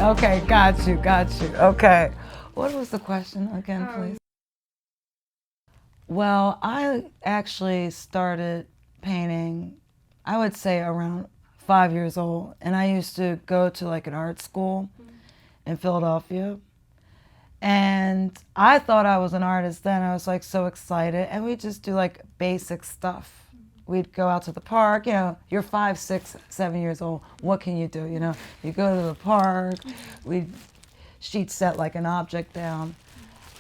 Okay, got you. Okay. What was the question again, please? Well, I actually started painting, I would say around 5 years old. And I used to go to like an art school in Philadelphia. And I thought I was an artist then. I was like so excited. And we just do like basic stuff. We'd go out to the park, you're 5, 6, 7 years old. What can you do? You go to the park, she'd set like an object down.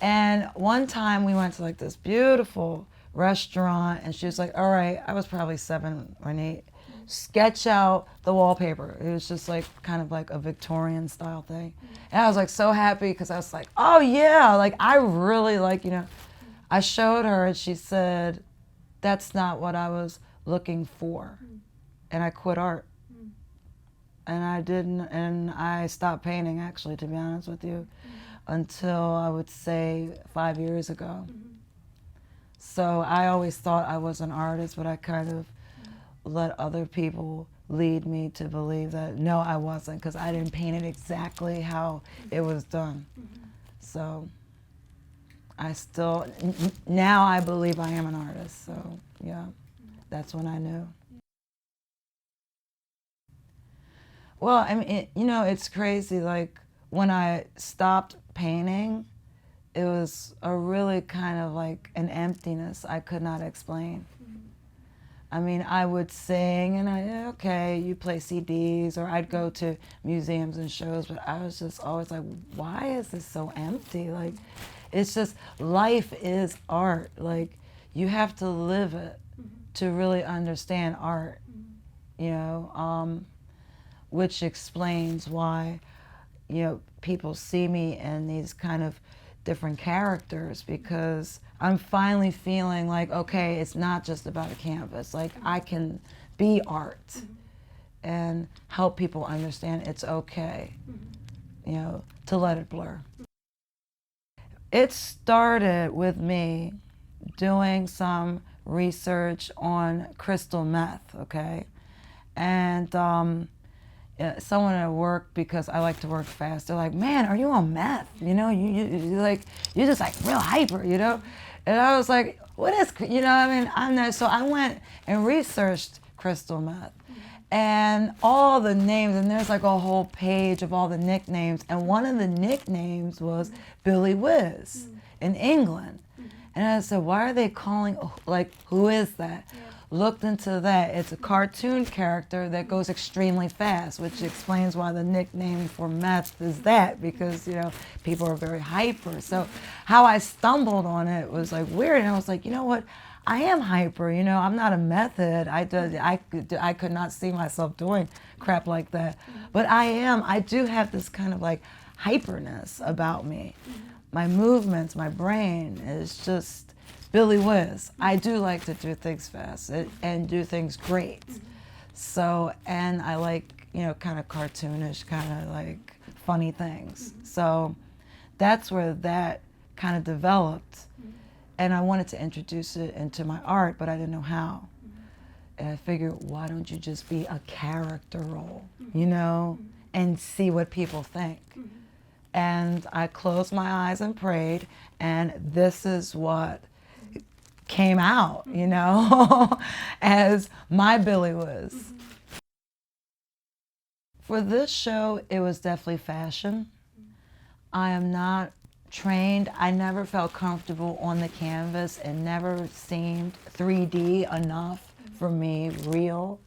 And one time we went to like this beautiful restaurant and she was like, all right, I was probably 7 or 8, sketch out the wallpaper. It was just like kind of like a Victorian style thing. And I was like so happy because I was like, oh yeah, like I really like, I showed her and she said, that's not what I was looking for. And I quit art. And I didn't, and I stopped painting actually, to be honest with you, until I would say 5 years ago. So I always thought I was an artist, but I kind of let other people lead me to believe that no, I wasn't, because I didn't paint it exactly how it was done. So I still, now I believe I am an artist, so yeah, that's when I knew. Well, I mean, it's crazy, like when I stopped painting, it was a really kind of like an emptiness I could not explain. I mean, I would sing and okay, you play CDs, or I'd go to museums and shows, but I was just always like, why is this so empty? Like, it's just, life is art. Like, you have to live it to really understand art, which explains why, people see me in these kind of different characters, because I'm finally feeling like, okay, it's not just about a canvas. Like, I can be art and help people understand it's okay, to let it blur. It started with me doing some research on crystal meth, okay? And someone at work, because I like to work fast, they're like, man, are you on meth? You like, you're just like real hyper, And I was like, what is, I'm not, so I went and researched crystal meth and all the names, and there's like a whole page of all the nicknames, and one of the nicknames was Billy Whiz in England. And I said, why are they calling, like, who is that? Looked into that. It's a cartoon character that goes extremely fast, which explains why the nickname for meth is that, because, people are very hyper. So how I stumbled on it was like weird, and I was like, you know what? I am hyper, I'm not a meth head. I could not see myself doing crap like that. But I do have this kind of like hyperness about me. My movements, my brain is just Billy Whiz. I do like to do things fast and do things great. So, and I like, kind of cartoonish, kind of like funny things. So that's where that kind of developed. And I wanted to introduce it into my art, but I didn't know how. And I figured, why don't you just be a character role, and see what people think. And I closed my eyes and prayed, and this is what came out, as my Billy Whiz. For this show, it was definitely fashion. I am not trained. I never felt comfortable on the canvas. It never seemed 3D enough for me, real,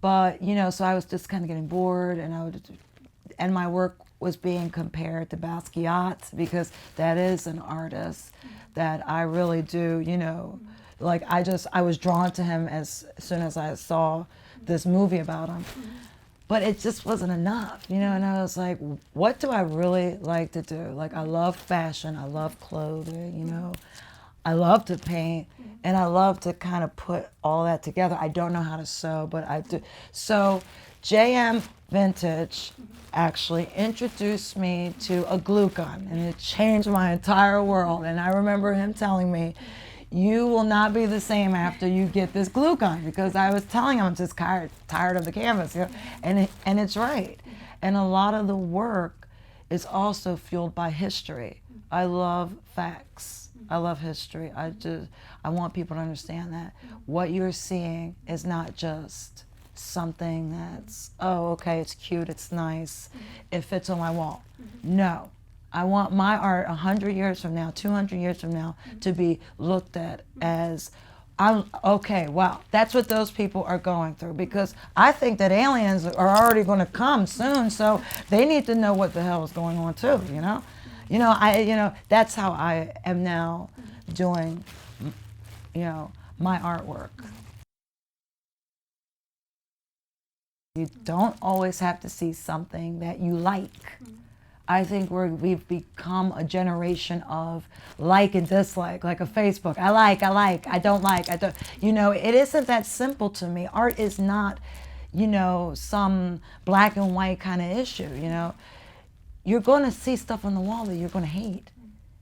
But, so I was just kind of getting bored, and my work was being compared to Basquiat, because that is an artist that I really do, like I was drawn to him as soon as I saw this movie about him. But it just wasn't enough, and I was like, what do I really like to do? Like, I love fashion, I love clothing, I love to paint, and I love to kind of put all that together. I don't know how to sew, but I do. So JM Vintage actually introduced me to a glue gun, and it changed my entire world. And I remember him telling me, you will not be the same after you get this glue gun, because I was telling him I'm just tired of the canvas, you know? And it's right. And a lot of the work is also fueled by history. I love facts. I love history. I want people to understand that what you're seeing is not just something that's, oh, okay, it's cute, it's nice, it fits on my wall. No. I want my art 100 years from now, 200 years from now, to be looked at as, okay, wow, that's what those people are going through, because I think that aliens are already going to come soon, so they need to know what the hell is going on too, you know? That's how I am now doing, my artwork. You don't always have to see something that you like. I think we've become a generation of like and dislike, like a Facebook. I like, I don't like, I don't. It isn't that simple to me. Art is not, some black and white kind of issue, You're going to see stuff on the wall that you're going to hate.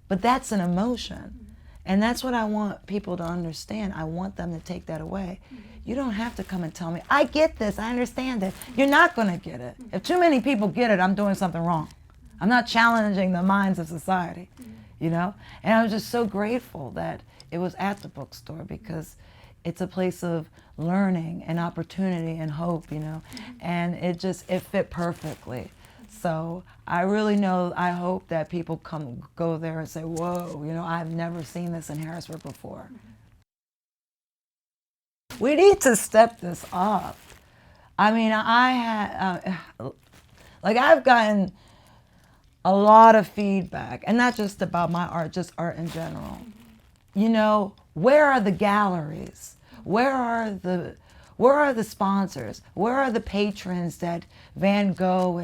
But that's an emotion. And that's what I want people to understand. I want them to take that away. You don't have to come and tell me, I get this, I understand it. You're not going to get it. If too many people get it, I'm doing something wrong. I'm not challenging the minds of society, And I was just so grateful that it was at the bookstore, because it's a place of learning and opportunity and hope, And it fit perfectly. So I really I hope that people go there and say, whoa, I've never seen this in Harrisburg before. We need to step this up. I mean, I've gotten a lot of feedback, and not just about my art, just art in general. Where are the galleries? Where are the sponsors? Where are the patrons that Van Gogh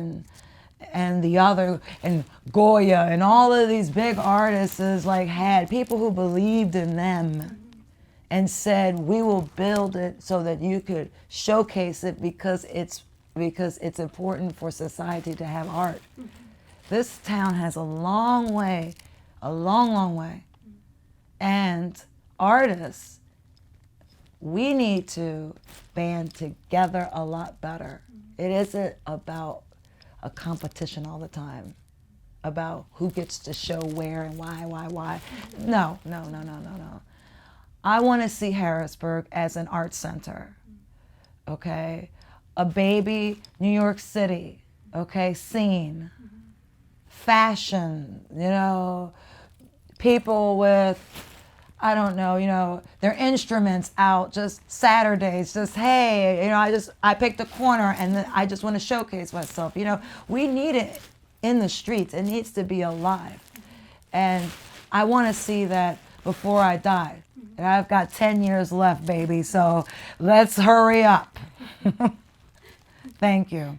and the other, and Goya and all of these big artists had people who believed in them and said, we will build it so that you could showcase it because it's important for society to have art. This town has a long way, a long, long way. And artists, we need to band together a lot better. It isn't about a competition all the time, about who gets to show where and why. No. I want to see Harrisburg as an art center, okay? A baby New York City, okay, scene. Fashion, people with, I don't know, their instruments out, just Saturdays, just, hey, I picked a corner and I just want to showcase myself. We need it in the streets. It needs to be alive. And I want to see that before I die. And I've got 10 years left, baby, so let's hurry up. Thank you.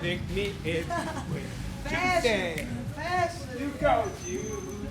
Make me it with Tuesday. You go, you.